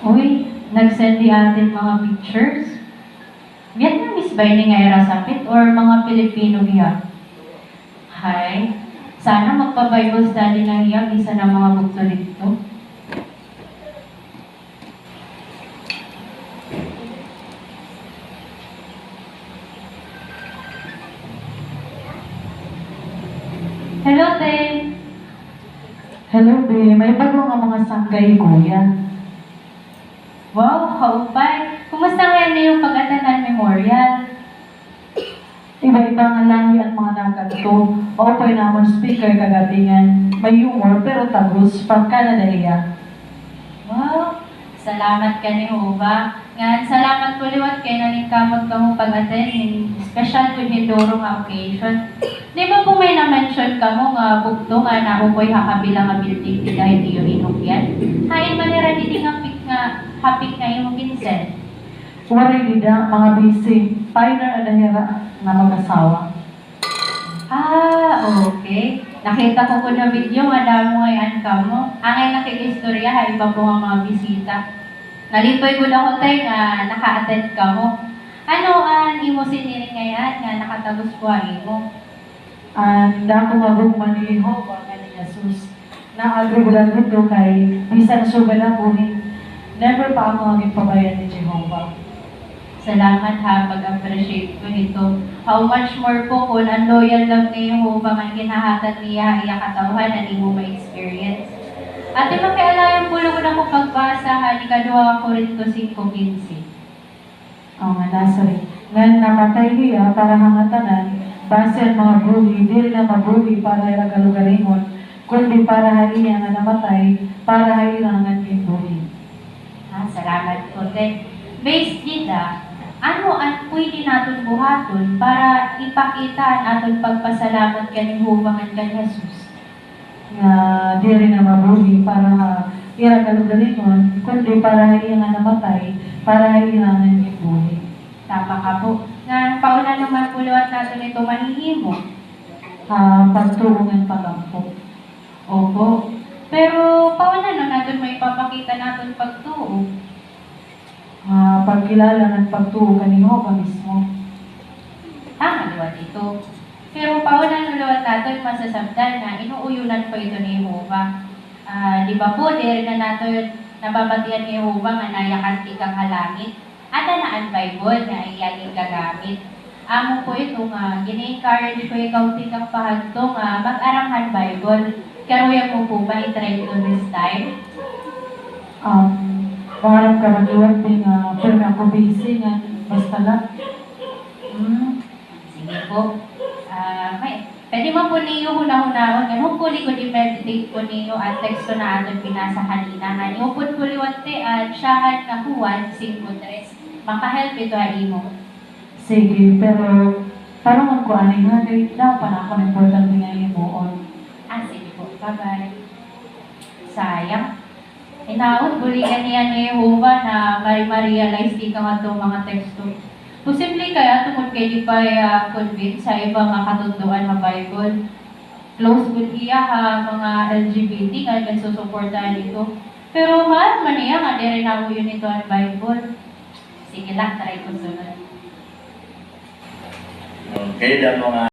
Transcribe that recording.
Uy, nag-send di atin mga pictures. Vietnamese ba ini nga irasapit or mga Pilipino niya? Hay, sana magpa-Bible study na iya isa ng mga bukto dito. Hello, Te. Hello, be. May bago nga mga sanggay, kuya. Wow, kaupay. Kumusta ngayon na yung pag-atanan memorial? Iba-iba nga lang yan mga nagkanto. Maupay namon speaker kagatingan. May humor pero tagus from Canada iya. Wow, salamat ka ni Hova. Nga, salamat po liwat kay nalingkamot ka mo pag-attend in special with Hindoro nga occasion. Di ba po may na-mention ka mo nga bugto nga na upoy hakabilang nga building ti dahil iyo inukyan? Hain manira di nga pik nga hapik nga yung Vincent. Waray nida, mga busy. Pioneer adahira na mag-asawa. Ah, okay. Nakita ko po na video, madamo ngayon ka mo. Angay nakikistorya, ha, iba po ang mga bisita. Nalipoy ko na ko tayo nga naka-attend ka mo. Ano ang imo siniling ngayon nga nakatagos po ang imo? And ako nga buong maniho, nga ni Jesus. Na-agrigulan dito kay bisan sugal ako never pa ako ang ipabayan ni Jehovah. Salamat ha, pag-appreciate ko nito. How much more po kung ang loyal lang ni Jehovah nga ginahatag niya iya katawhan na imo ma-experience. At di makialayang bulong na ko pagbasa ha, ni kadua ko rin to 5:15. Oo nga, Nazareth. Ngayon namatay niya para hangatanan, base ang mga buhi, di rin na mabuhi para iragalugaringon, kundi para haliya nga namatay, para halilangan yung buhi. Salamat po, Te. Based dita, ano ang pwede natin buhaton para ipakita ang ating pagpasalamat kaning hubangan kan Jesus? Nga di rin na mabuhi para iragalugaringon, kundi para haliya nga namatay, para halilangan yung buhi. Tama ka po. Nga, pauna naman puluan natin ito manihimo. Pagtuungan pagampo. Opo. Pero pauna na natin may ipapakita natin pagtuo. Pagkilala ng pagtuo kanino pa mismo. Tama liwat ito. Pero pauna na liwat natin masasabdan na inuuyunan pa ito ni Jehovah. Di ba po, di rin na natin nababatian ni Jehovah nga nayakan tikang halangit. At na ang Bible na iyaging gagamit. Amo po ito nga, gina-encourage ko ikaw tikang pahagto nga mag-aramhan Bible. Karuya mo po ba i-try to this time? Pangarap ka mag-iwan din pero ako busy nga, basta lang. Sige po. Pwede mo po niyo hunahunahon. Ganun po ko i-meditate po niyo at teksto na ating pinasa kanina. Nga niyo po liwate at siyahan na Juan 5:3. Makahelp ito imo. Sige, pero parang ang kuanin nga, kahit na pa na ako important nga yung buon. Sige po. Bye-bye. Sayang. Inaot, buligan niya ni Jehovah na ma-realize di ka nga itong mga teksto. Posible kaya tungkol kayo di pa convince sa ibang mga katunduan na Bible. Close with iya ha, mga LGBT nga nagsusuportahan ito. Pero mahal man niya nga, di rin ako yun ito ang Bible. Sige lang, try ko sunod. Okay, dan mga